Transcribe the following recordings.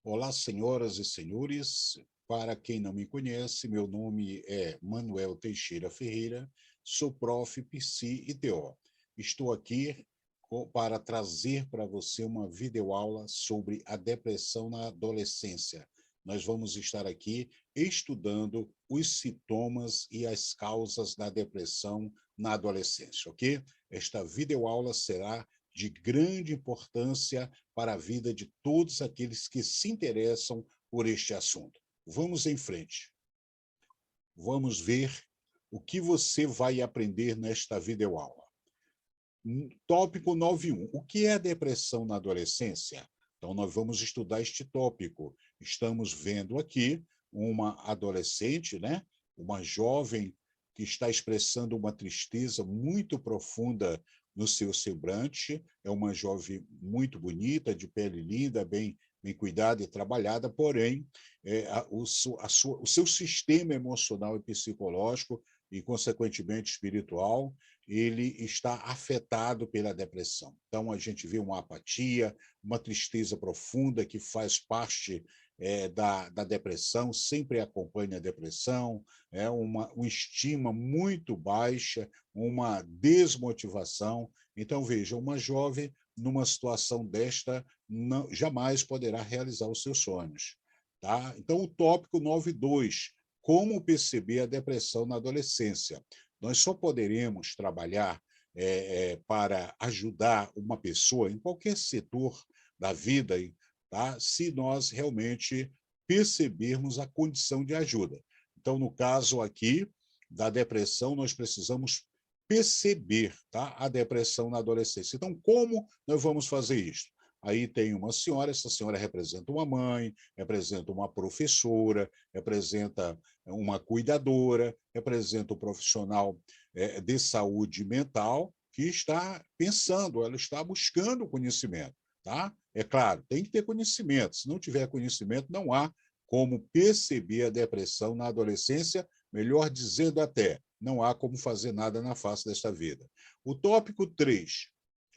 Olá, senhoras e senhores. Para quem não me conhece, meu nome é Manuel Teixeira Ferreira, sou prof. Psi e TO. Estou aqui para trazer para você uma videoaula sobre a depressão na adolescência. Nós vamos estar aqui estudando os sintomas e as causas da depressão na adolescência, ok? Esta videoaula será de grande importância para a vida de todos aqueles que se interessam por este assunto. Vamos em frente. Vamos ver o que você vai aprender nesta videoaula. Tópico 9.1. O que é a depressão na adolescência? Então, nós vamos estudar este tópico. Estamos vendo aqui uma adolescente, né? Uma jovem que está expressando uma tristeza muito profunda no seu semblante. É uma jovem muito bonita, de pele linda, bem cuidada e trabalhada, porém, o seu sistema emocional e psicológico e, consequentemente, espiritual, ele está afetado pela depressão. Então, a gente vê uma apatia, uma tristeza profunda que faz parte da depressão, sempre acompanha a depressão, uma estima muito baixa, uma desmotivação. Então, veja, uma jovem numa situação desta não, jamais poderá realizar os seus sonhos. Tá? Então, o tópico 9.2, como perceber a depressão na adolescência. Nós só poderemos trabalhar para ajudar uma pessoa em qualquer setor da vida, tá? Se nós realmente percebermos a condição de ajuda. Então, no caso aqui da depressão, nós precisamos perceber, tá, a depressão na adolescência. Então, como nós vamos fazer isso? Aí tem uma senhora, essa senhora representa uma mãe, representa uma professora, representa uma cuidadora, representa um profissional de saúde mental que está pensando, ela está buscando conhecimento. Tá? É claro, tem que ter conhecimento. Se não tiver conhecimento, não há como perceber a depressão na adolescência, melhor dizendo até, não há como fazer nada na face desta vida. O tópico 3,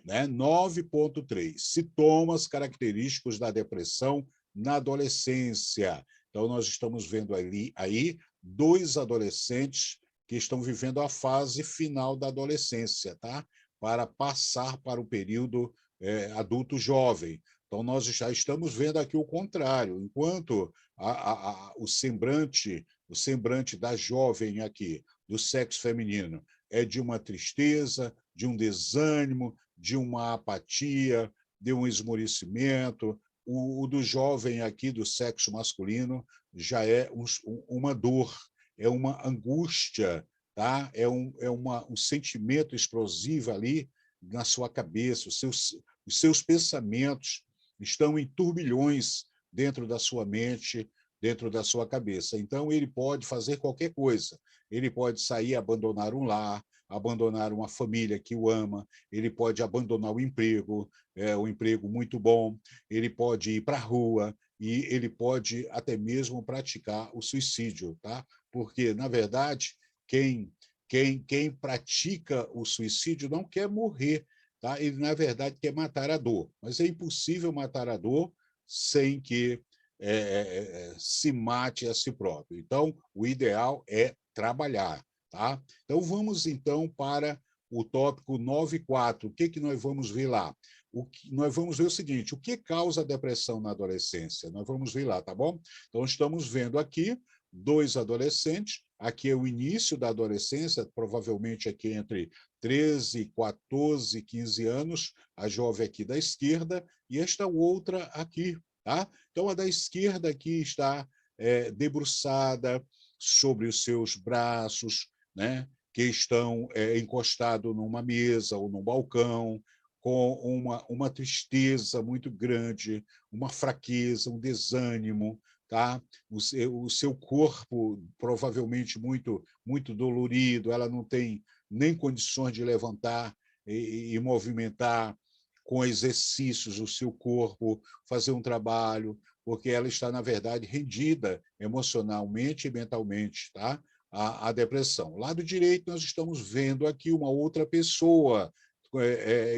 né, 9.3, sintomas característicos da depressão na adolescência. Então, nós estamos vendo aí dois adolescentes que estão vivendo a fase final da adolescência, tá? Para passar para o período adulto jovem. Então, nós já estamos vendo aqui o contrário. Enquanto o semblante da jovem aqui, do sexo feminino, é de uma tristeza, de um desânimo, de uma apatia, de um esmorecimento. O do jovem aqui, do sexo masculino, já é uma dor, é uma angústia, tá? É um sentimento explosivo ali na sua cabeça, os seus pensamentos estão em turbilhões dentro da sua mente, dentro da sua cabeça. Então, ele pode fazer qualquer coisa. Ele pode sair e abandonar um lar, abandonar uma família que o ama, ele pode abandonar o emprego, um emprego muito bom, ele pode ir para a rua e ele pode até mesmo praticar o suicídio, tá? Porque, na verdade, quem pratica o suicídio não quer morrer, tá? Ele, na verdade, quer matar a dor, mas é impossível matar a dor sem que se mate a si próprio. Então, o ideal é trabalhar. Tá? Então, vamos então para o tópico 9.4. O que nós vamos ver lá? Nós vamos ver o seguinte, o que causa a depressão na adolescência? Nós vamos ver lá, tá bom? Então, estamos vendo aqui dois adolescentes, aqui é o início da adolescência, provavelmente aqui entre 13, 14, 15 anos, a jovem aqui da esquerda, e esta outra aqui, tá? Então, a da esquerda aqui está debruçada sobre os seus braços, né, que estão encostados numa mesa ou num balcão, com uma tristeza muito grande, uma fraqueza, um desânimo, tá? O seu corpo provavelmente muito dolorido, ela não tem nem condições de levantar e movimentar com exercícios o seu corpo, fazer um trabalho, porque ela está, na verdade, rendida emocionalmente e mentalmente, tá? A depressão. Lado direito, nós estamos vendo aqui uma outra pessoa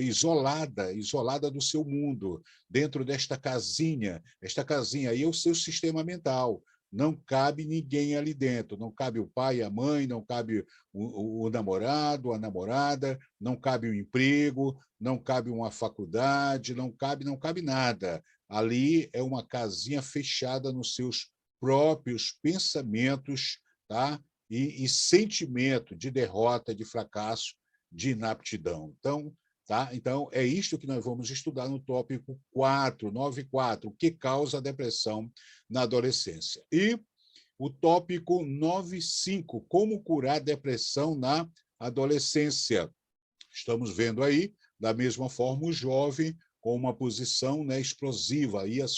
isolada do seu mundo, dentro desta casinha. Esta casinha aí é o seu sistema mental. Não cabe ninguém ali dentro, não cabe o pai, a mãe, não cabe o namorado, a namorada, não cabe o emprego, não cabe uma faculdade, não cabe nada. Ali é uma casinha fechada nos seus próprios pensamentos, tá? E sentimento de derrota, de fracasso, de inaptidão. Então, é isto que nós vamos estudar no tópico 494, o que causa a depressão na adolescência. E o tópico 95, como curar a depressão na adolescência. Estamos vendo aí, da mesma forma, o jovem com uma posição, né, explosiva, aí a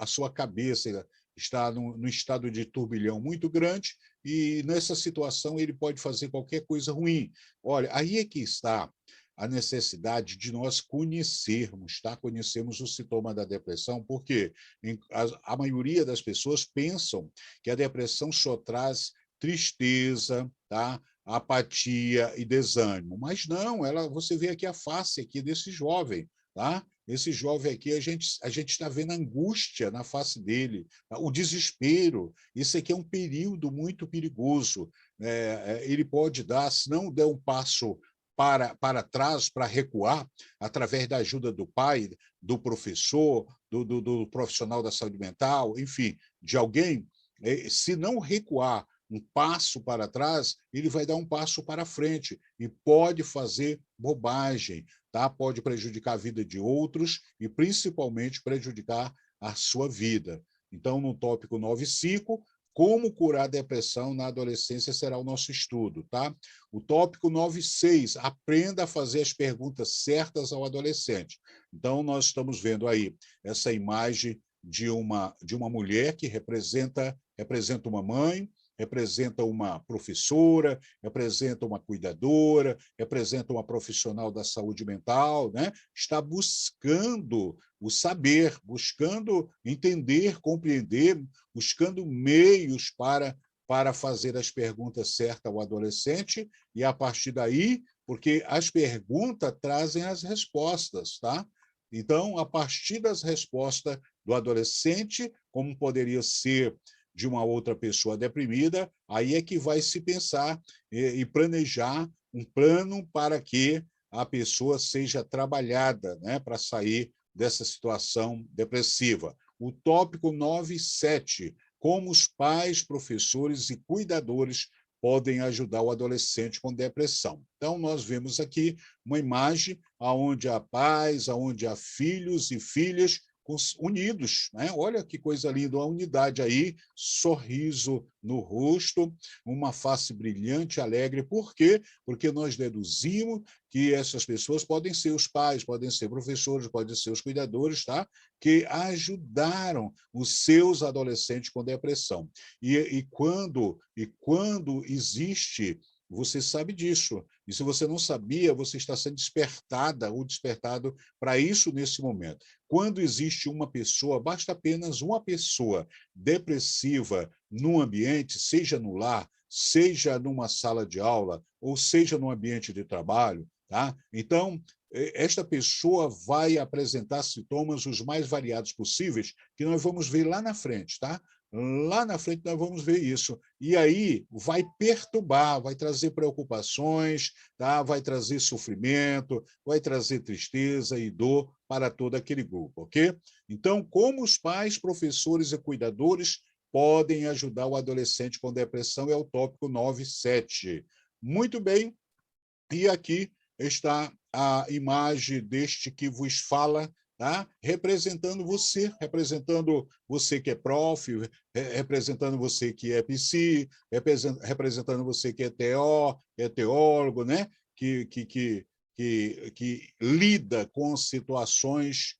sua cabeça está no estado de turbilhão muito grande, e nessa situação ele pode fazer qualquer coisa ruim. Olha, aí é que está a necessidade de nós conhecermos, tá? Conhecermos o sintoma da depressão, porque a maioria das pessoas pensam que a depressão só traz tristeza, tá? Apatia e desânimo, mas não, você vê aqui a face aqui desse jovem, tá? Esse jovem aqui, a gente está vendo a angústia na face dele, tá? O desespero. Isso aqui é um período muito perigoso. Ele pode dar, se não der um passo para trás, para recuar, através da ajuda do pai, do professor, do profissional da saúde mental, enfim, de alguém, se não recuar um passo para trás, ele vai dar um passo para frente e pode fazer bobagem, tá? Pode prejudicar a vida de outros e, principalmente, prejudicar a sua vida. Então, no tópico 95, como curar a depressão na adolescência será o nosso estudo, tá? O tópico 96, aprenda a fazer as perguntas certas ao adolescente. Então, nós estamos vendo aí essa imagem de uma mulher que representa uma mãe, representa uma professora, representa uma cuidadora, representa uma profissional da saúde mental, né? Está buscando o saber, buscando entender, compreender, buscando meios para fazer as perguntas certas ao adolescente, e a partir daí, porque as perguntas trazem as respostas, tá? Então, a partir das respostas do adolescente, como poderia ser de uma outra pessoa deprimida, aí é que vai se pensar e planejar um plano para que a pessoa seja trabalhada, né, para sair dessa situação depressiva. O tópico 97, como os pais, professores e cuidadores podem ajudar o adolescente com depressão. Então, nós vemos aqui uma imagem onde há pais, onde há filhos e filhas unidos, né? Olha que coisa linda, uma unidade aí, sorriso no rosto, uma face brilhante, alegre. Por quê? Porque nós deduzimos que essas pessoas podem ser os pais, podem ser professores, podem ser os cuidadores, tá? Que ajudaram os seus adolescentes com depressão. E quando existe, você sabe disso. E se você não sabia, você está sendo despertada ou despertado para isso nesse momento. Quando existe uma pessoa, basta apenas uma pessoa depressiva num ambiente, seja no lar, seja numa sala de aula, ou seja num ambiente de trabalho, tá? Então, esta pessoa vai apresentar sintomas os mais variados possíveis, que nós vamos ver lá na frente, tá? Lá na frente nós vamos ver isso. E aí vai perturbar, vai trazer preocupações, tá? Vai trazer sofrimento, vai trazer tristeza e dor para todo aquele grupo, ok? Então, como os pais, professores e cuidadores podem ajudar o adolescente com depressão é o tópico 97. Muito bem, e aqui está a imagem deste que vos fala, tá? Representando você que é prof, representando você que é psi, representando você que é TO, é teólogo, né? Que lida com situações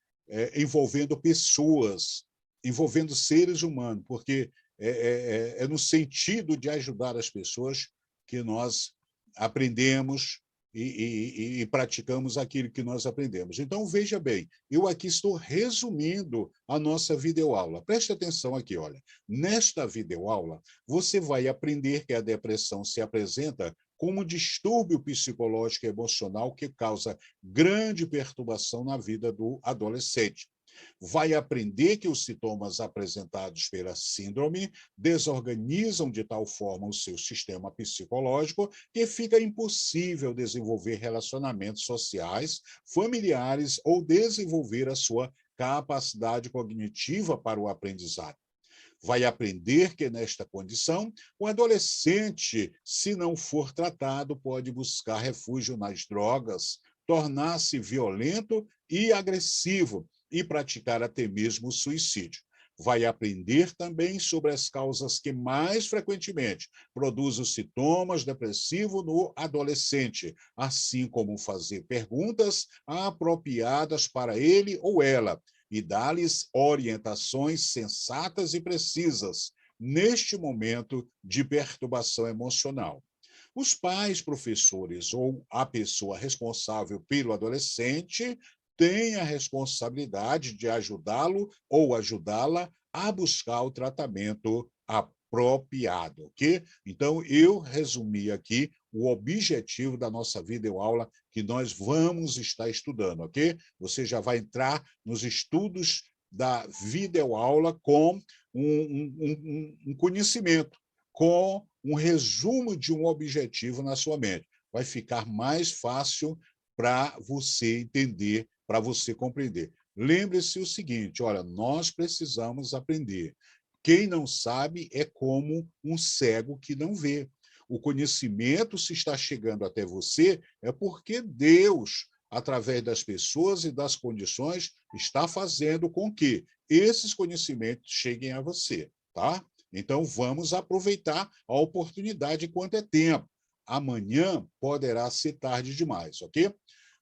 envolvendo pessoas, envolvendo seres humanos, porque é no sentido de ajudar as pessoas que nós aprendemos e praticamos aquilo que nós aprendemos. Então, veja bem, eu aqui estou resumindo a nossa videoaula. Preste atenção aqui, olha. Nesta videoaula, você vai aprender que a depressão se apresenta como um distúrbio psicológico e emocional que causa grande perturbação na vida do adolescente. Vai aprender que os sintomas apresentados pela síndrome desorganizam de tal forma o seu sistema psicológico que fica impossível desenvolver relacionamentos sociais, familiares ou desenvolver a sua capacidade cognitiva para o aprendizado. Vai aprender que, nesta condição, o adolescente, se não for tratado, pode buscar refúgio nas drogas, tornar-se violento e agressivo e praticar até mesmo o suicídio. Vai aprender também sobre as causas que mais frequentemente produzem os sintomas depressivos no adolescente, assim como fazer perguntas apropriadas para ele ou ela, e dar-lhes orientações sensatas e precisas neste momento de perturbação emocional. Os pais, professores ou a pessoa responsável pelo adolescente têm a responsabilidade de ajudá-lo ou ajudá-la a buscar o tratamento apropriado, ok? Então, eu resumi aqui o objetivo da nossa videoaula que nós vamos estar estudando, ok? Você já vai entrar nos estudos da videoaula com um conhecimento, com um resumo de um objetivo na sua mente. Vai ficar mais fácil para você entender, para você compreender. Lembre-se o seguinte, olha, nós precisamos aprender. Quem não sabe é como um cego que não vê. O conhecimento, se está chegando até você, é porque Deus, através das pessoas e das condições, está fazendo com que esses conhecimentos cheguem a você, tá? Então, vamos aproveitar a oportunidade enquanto é tempo. Amanhã poderá ser tarde demais, ok?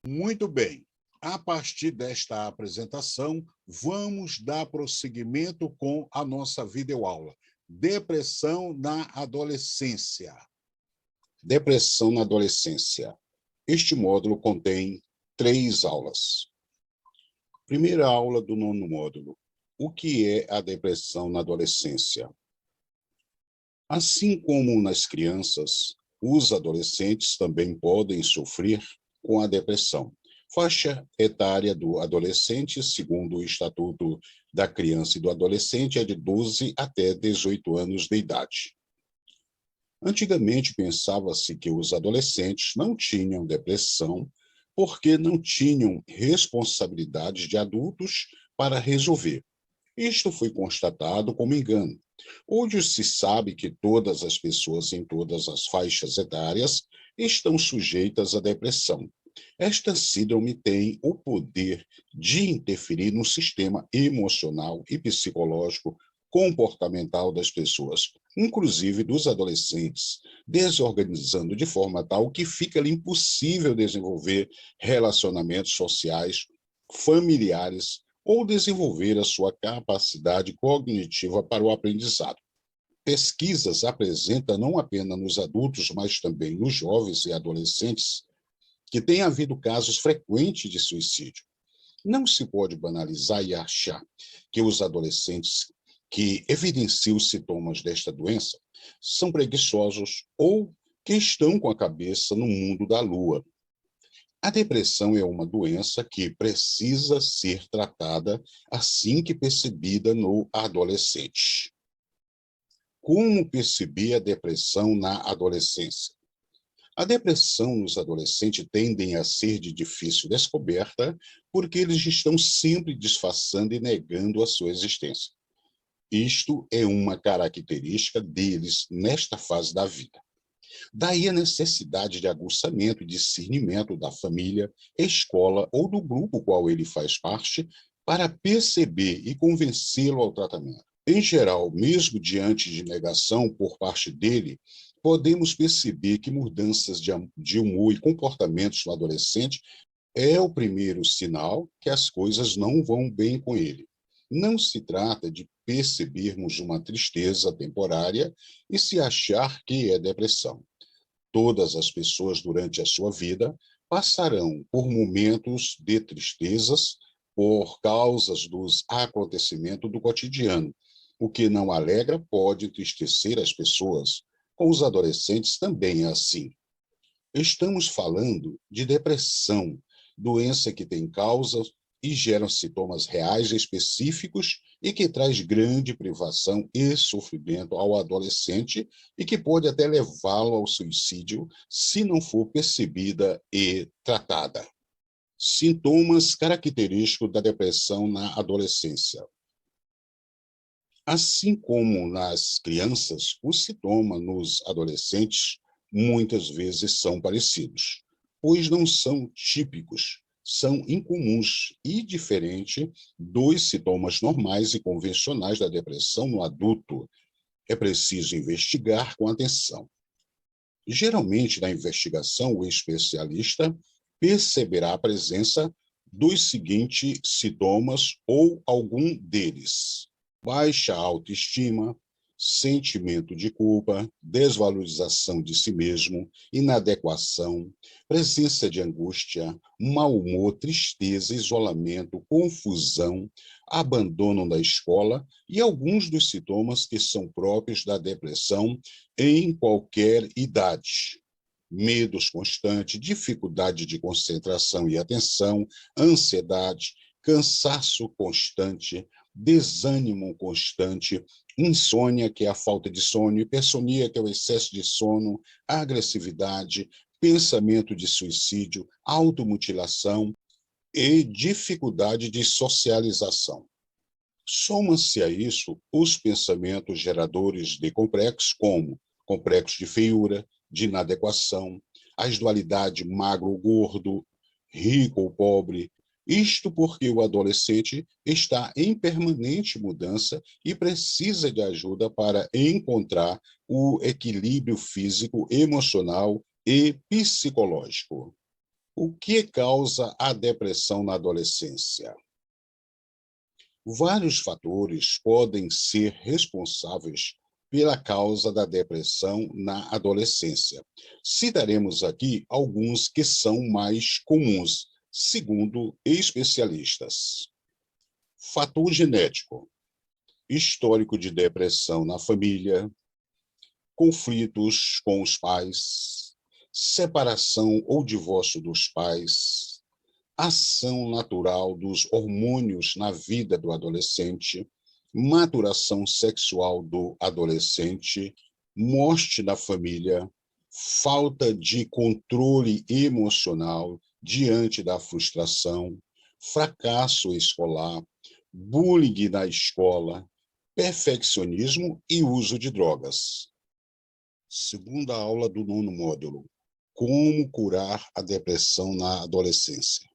Muito bem. A partir desta apresentação, vamos dar prosseguimento com a nossa videoaula. Depressão na adolescência. Depressão na adolescência. Este módulo contém 3 aulas. Primeira aula do 9º módulo. O que é a depressão na adolescência? Assim como nas crianças, os adolescentes também podem sofrer com a depressão. Faixa etária do adolescente, segundo o Estatuto da Criança e do Adolescente, é de 12 até 18 anos de idade. Antigamente pensava-se que os adolescentes não tinham depressão porque não tinham responsabilidades de adultos para resolver. Isto foi constatado como engano. Hoje se sabe que todas as pessoas em todas as faixas etárias estão sujeitas à depressão. Esta síndrome tem o poder de interferir no sistema emocional e psicológico comportamental das pessoas, inclusive dos adolescentes, desorganizando de forma tal que fica-lhe impossível desenvolver relacionamentos sociais, familiares, ou desenvolver a sua capacidade cognitiva para o aprendizado. Pesquisas apresentam não apenas nos adultos, mas também nos jovens e adolescentes, que tem havido casos frequentes de suicídio. Não se pode banalizar e achar que os adolescentes que evidenciam os sintomas desta doença são preguiçosos ou que estão com a cabeça no mundo da lua. A depressão é uma doença que precisa ser tratada assim que percebida no adolescente. Como perceber a depressão na adolescência? A depressão nos adolescentes tende a ser de difícil descoberta porque eles estão sempre disfarçando e negando a sua existência. Isto é uma característica deles nesta fase da vida. Daí a necessidade de aguçamento e discernimento da família, escola ou do grupo qual ele faz parte para perceber e convencê-lo ao tratamento. Em geral, mesmo diante de negação por parte dele, podemos perceber que mudanças de humor e comportamentos no adolescente é o primeiro sinal que as coisas não vão bem com ele. Não se trata de percebermos uma tristeza temporária e se achar que é depressão. Todas as pessoas durante a sua vida passarão por momentos de tristezas por causas dos acontecimentos do cotidiano. O que não alegra pode entristecer as pessoas. Com os adolescentes também é assim. Estamos falando de depressão, doença que tem causa e gera sintomas reais e específicos e que traz grande privação e sofrimento ao adolescente e que pode até levá-lo ao suicídio se não for percebida e tratada. Sintomas característicos da depressão na adolescência. Assim como nas crianças, os sintomas nos adolescentes muitas vezes são parecidos, pois não são típicos, são incomuns e diferentes dos sintomas normais e convencionais da depressão no adulto. É preciso investigar com atenção. Geralmente, na investigação, o especialista perceberá a presença dos seguintes sintomas ou algum deles: baixa autoestima, sentimento de culpa, desvalorização de si mesmo, inadequação, presença de angústia, mau humor, tristeza, isolamento, confusão, abandono da escola e alguns dos sintomas que são próprios da depressão em qualquer idade. Medos constantes, dificuldade de concentração e atenção, ansiedade, cansaço constante, desânimo constante, insônia, que é a falta de sono, hipersonia, que é o excesso de sono, agressividade, pensamento de suicídio, automutilação e dificuldade de socialização. Soma-se a isso os pensamentos geradores de complexos, como complexo de feiura, de inadequação, as dualidades magro ou gordo, rico ou pobre. Isto porque o adolescente está em permanente mudança e precisa de ajuda para encontrar o equilíbrio físico, emocional e psicológico. O que causa a depressão na adolescência? Vários fatores podem ser responsáveis pela causa da depressão na adolescência. Citaremos aqui alguns que são mais comuns, segundo especialistas. Fator genético, histórico de depressão na família, conflitos com os pais, separação ou divórcio dos pais, ação natural dos hormônios na vida do adolescente, maturação sexual do adolescente, morte na família, falta de controle emocional diante da frustração, fracasso escolar, bullying na escola, perfeccionismo e uso de drogas. Segunda aula do 9º módulo: como curar a depressão na adolescência.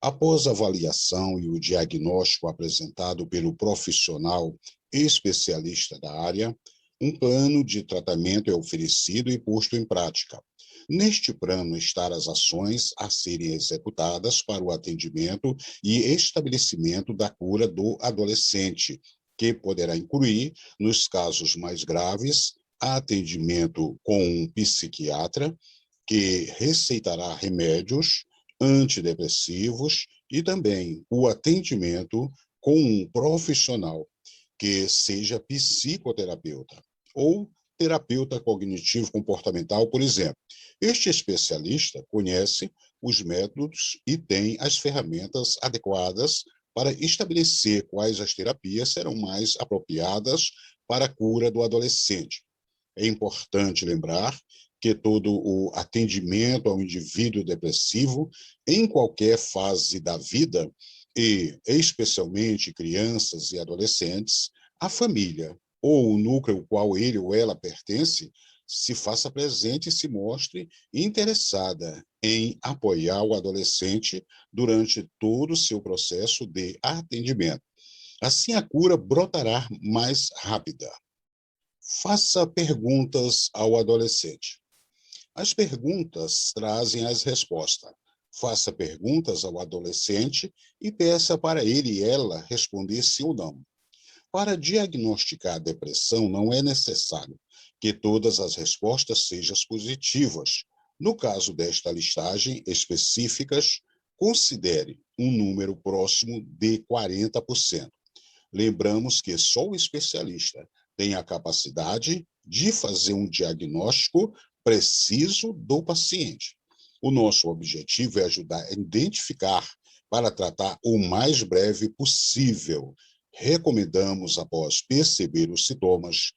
Após a avaliação e o diagnóstico apresentado pelo profissional especialista da área, um plano de tratamento é oferecido e posto em prática. Neste plano estão as ações a serem executadas para o atendimento e estabelecimento da cura do adolescente, que poderá incluir, nos casos mais graves, atendimento com um psiquiatra, que receitará remédios antidepressivos e também o atendimento com um profissional que seja psicoterapeuta ou terapeuta cognitivo comportamental, por exemplo. Este especialista conhece os métodos e tem as ferramentas adequadas para estabelecer quais as terapias serão mais apropriadas para a cura do adolescente. É importante lembrar que todo o atendimento ao indivíduo depressivo, em qualquer fase da vida, e especialmente crianças e adolescentes, a família ou o núcleo ao qual ele ou ela pertence, se faça presente e se mostre interessada em apoiar o adolescente durante todo o seu processo de atendimento. Assim, a cura brotará mais rápida. Faça perguntas ao adolescente. As perguntas trazem as respostas. Faça perguntas ao adolescente e peça para ele e ela responder sim ou não. Para diagnosticar a depressão, não é necessário que todas as respostas sejam positivas. No caso desta listagem específicas, considere um número próximo de 40%. Lembramos que só o especialista tem a capacidade de fazer um diagnóstico preciso do paciente. O nosso objetivo é ajudar a identificar para tratar o mais breve possível. Recomendamos, após perceber os sintomas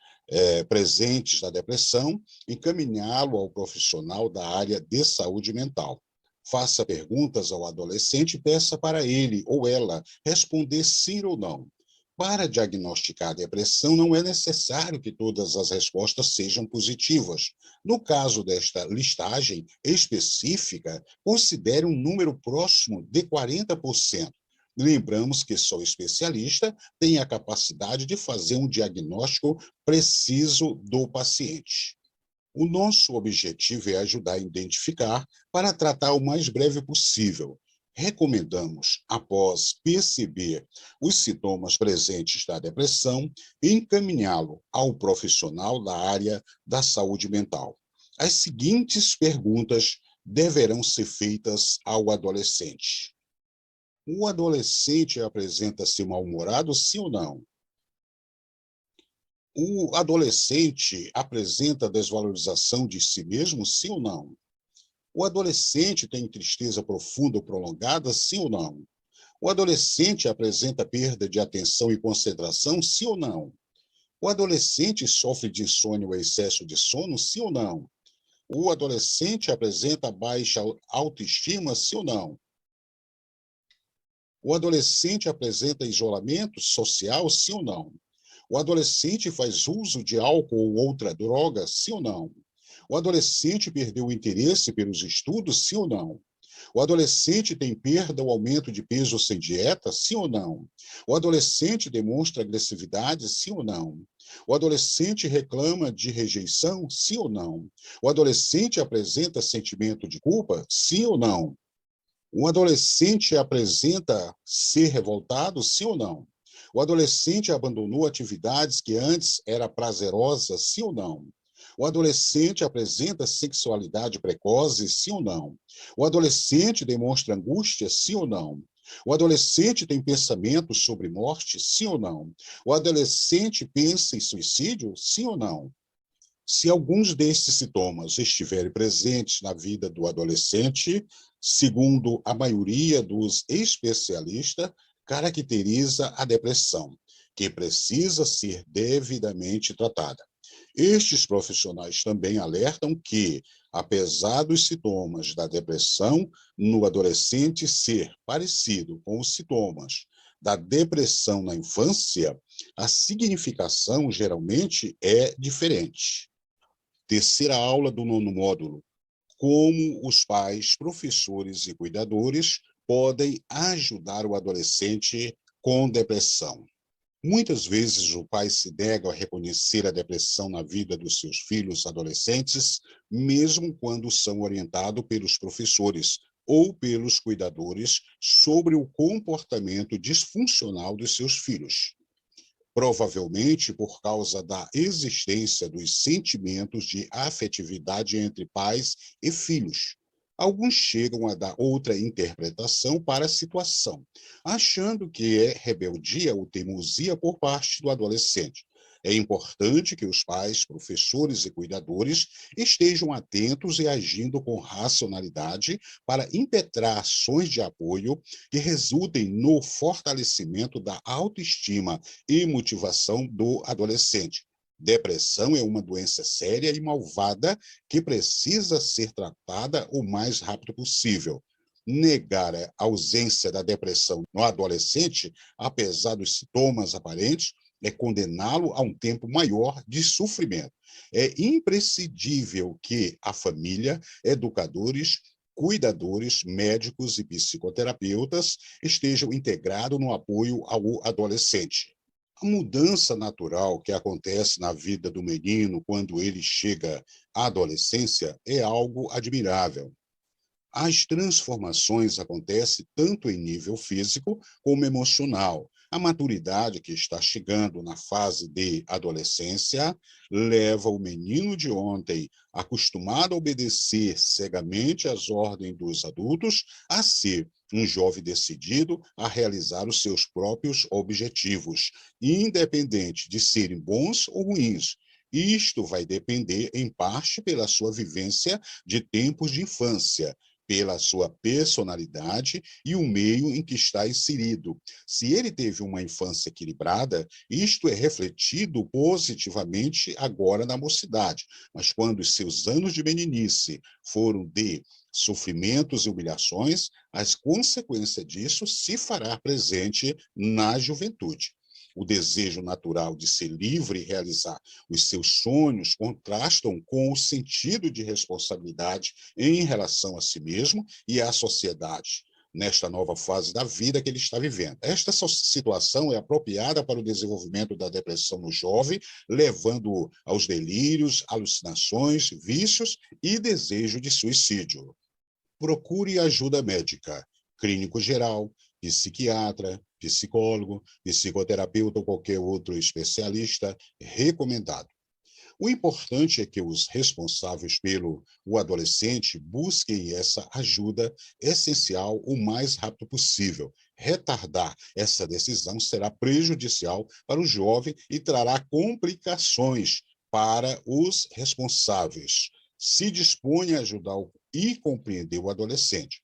presentes da depressão, encaminhá-lo ao profissional da área de saúde mental. Faça perguntas ao adolescente e peça para ele ou ela responder sim ou não. Para diagnosticar a depressão, não é necessário que todas as respostas sejam positivas. No caso desta listagem específica, considere um número próximo de 40%. Lembramos que só o especialista tem a capacidade de fazer um diagnóstico preciso do paciente. O nosso objetivo é ajudar a identificar para tratar o mais breve possível. Recomendamos, após perceber os sintomas presentes da depressão, encaminhá-lo ao profissional da área da saúde mental. As seguintes perguntas deverão ser feitas ao adolescente. O adolescente apresenta-se mal-humorado, sim ou não? O adolescente apresenta desvalorização de si mesmo, sim ou não? O adolescente tem tristeza profunda ou prolongada, sim ou não? O adolescente apresenta perda de atenção e concentração, sim ou não? O adolescente sofre de insônia ou excesso de sono, sim ou não? O adolescente apresenta baixa autoestima, sim ou não? O adolescente apresenta isolamento social, sim ou não? O adolescente faz uso de álcool ou outra droga, sim ou não? O adolescente perdeu o interesse pelos estudos, sim ou não? O adolescente tem perda ou aumento de peso sem dieta, sim ou não? O adolescente demonstra agressividade, sim ou não? O adolescente reclama de rejeição, sim ou não? O adolescente apresenta sentimento de culpa, sim ou não? O adolescente apresenta ser revoltado, sim ou não? O adolescente abandonou atividades que antes era prazerosa, sim ou não? O adolescente apresenta sexualidade precoce, sim ou não? O adolescente demonstra angústia, sim ou não? O adolescente tem pensamentos sobre morte, sim ou não? O adolescente pensa em suicídio, sim ou não? Se alguns destes sintomas estiverem presentes na vida do adolescente, segundo a maioria dos especialistas, caracteriza a depressão, que precisa ser devidamente tratada. Estes profissionais também alertam que, apesar dos sintomas da depressão no adolescente ser parecido com os sintomas da depressão na infância, a significação geralmente é diferente. Terceira aula do nono módulo: como os pais, professores e cuidadores podem ajudar o adolescente com depressão. Muitas vezes o pai se nega a reconhecer a depressão na vida dos seus filhos adolescentes, mesmo quando são orientados pelos professores ou pelos cuidadores sobre o comportamento disfuncional dos seus filhos, provavelmente por causa da existência dos sentimentos de afetividade entre pais e filhos. Alguns chegam a dar outra interpretação para a situação, achando que é rebeldia ou teimosia por parte do adolescente. É importante que os pais, professores e cuidadores estejam atentos e agindo com racionalidade para impetrar ações de apoio que resultem no fortalecimento da autoestima e motivação do adolescente. Depressão é uma doença séria e malvada que precisa ser tratada o mais rápido possível. Negar a ausência da depressão no adolescente, apesar dos sintomas aparentes, é condená-lo a um tempo maior de sofrimento. É imprescindível que a família, educadores, cuidadores, médicos e psicoterapeutas estejam integrados no apoio ao adolescente. A mudança natural que acontece na vida do menino quando ele chega à adolescência é algo admirável. As transformações acontecem tanto em nível físico como emocional. A maturidade que está chegando na fase de adolescência leva o menino de ontem, acostumado a obedecer cegamente às ordens dos adultos, a ser um jovem decidido a realizar os seus próprios objetivos, independente de serem bons ou ruins. Isto vai depender, em parte, pela sua vivência de tempos de infância, pela sua personalidade e o meio em que está inserido. Se ele teve uma infância equilibrada, isto é refletido positivamente agora na mocidade. Mas quando os seus anos de meninice foram de sofrimentos e humilhações, as consequências disso se fará presente na juventude. O desejo natural de ser livre e realizar os seus sonhos contrastam com o sentido de responsabilidade em relação a si mesmo e à sociedade, nesta nova fase da vida que ele está vivendo. Esta situação é apropriada para o desenvolvimento da depressão no jovem, levando aos delírios, alucinações, vícios e desejo de suicídio. Procure ajuda médica, clínico geral, psiquiatra, psicólogo, psicoterapeuta ou qualquer outro especialista recomendado. O importante é que os responsáveis pelo o adolescente busquem essa ajuda essencial o mais rápido possível. Retardar essa decisão será prejudicial para o jovem e trará complicações para os responsáveis. Se dispõe a ajudar e compreender o adolescente.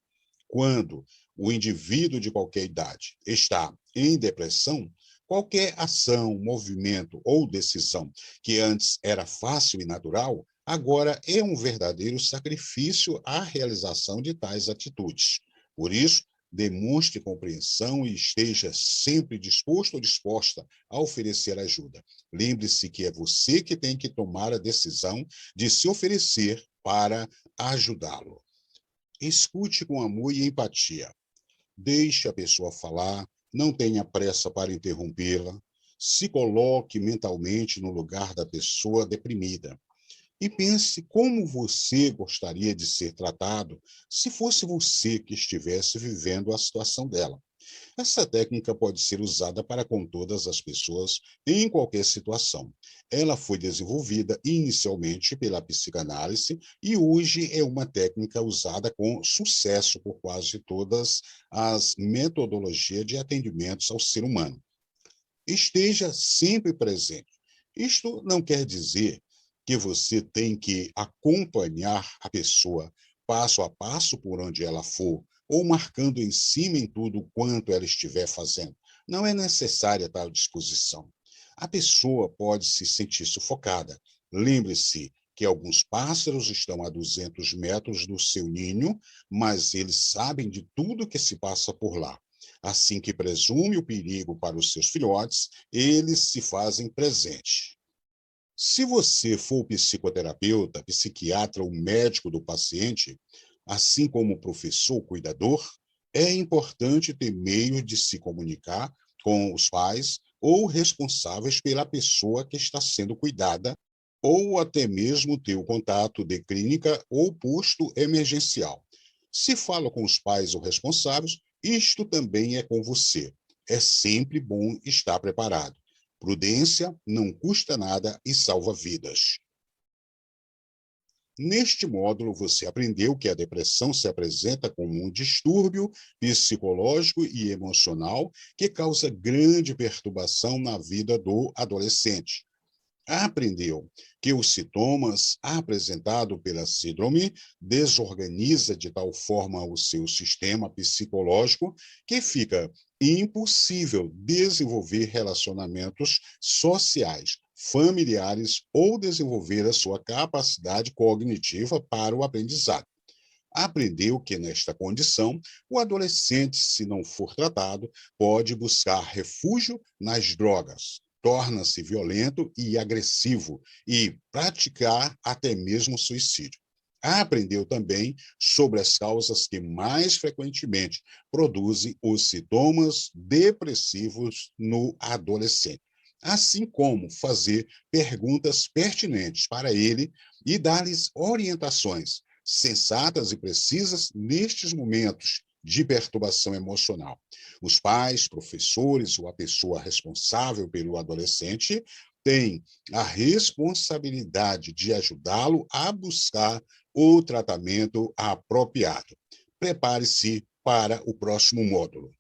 Quando o indivíduo de qualquer idade está em depressão, qualquer ação, movimento ou decisão que antes era fácil e natural, agora é um verdadeiro sacrifício à realização de tais atitudes. Por isso, demonstre compreensão e esteja sempre disposto ou disposta a oferecer ajuda. Lembre-se que é você que tem que tomar a decisão de se oferecer para ajudá-lo. Escute com amor e empatia. Deixe a pessoa falar, não tenha pressa para interrompê-la. Se coloque mentalmente no lugar da pessoa deprimida e pense como você gostaria de ser tratado se fosse você que estivesse vivendo a situação dela. Essa técnica pode ser usada para com todas as pessoas em qualquer situação. Ela foi desenvolvida inicialmente pela psicanálise e hoje é uma técnica usada com sucesso por quase todas as metodologias de atendimentos ao ser humano. Esteja sempre presente. Isto não quer dizer que você tem que acompanhar a pessoa passo a passo por onde ela for, ou marcando em cima em tudo quanto ela estiver fazendo. Não é necessária tal disposição. A pessoa pode se sentir sufocada. Lembre-se que alguns pássaros estão a 200 metros do seu ninho, mas eles sabem de tudo que se passa por lá. Assim que presume o perigo para os seus filhotes, eles se fazem presente. Se você for psicoterapeuta, psiquiatra ou médico do paciente, assim como professor cuidador, é importante ter meio de se comunicar com os pais ou responsáveis pela pessoa que está sendo cuidada, ou até mesmo ter o contato de clínica ou posto emergencial. Se fala com os pais ou responsáveis, isto também é com você. É sempre bom estar preparado. Prudência não custa nada e salva vidas. Neste módulo, você aprendeu que a depressão se apresenta como um distúrbio psicológico e emocional que causa grande perturbação na vida do adolescente. Aprendeu que os sintomas apresentados pela síndrome desorganiza de tal forma o seu sistema psicológico que fica impossível desenvolver relacionamentos sociais, familiares ou desenvolver a sua capacidade cognitiva para o aprendizado. Aprendeu que, nesta condição, o adolescente, se não for tratado, pode buscar refúgio nas drogas, torna-se violento e agressivo e praticar até mesmo suicídio. Aprendeu também sobre as causas que mais frequentemente produzem os sintomas depressivos no adolescente, assim como fazer perguntas pertinentes para ele e dar-lhes orientações sensatas e precisas nestes momentos de perturbação emocional. Os pais, professores ou a pessoa responsável pelo adolescente têm a responsabilidade de ajudá-lo a buscar o tratamento apropriado. Prepare-se para o próximo módulo.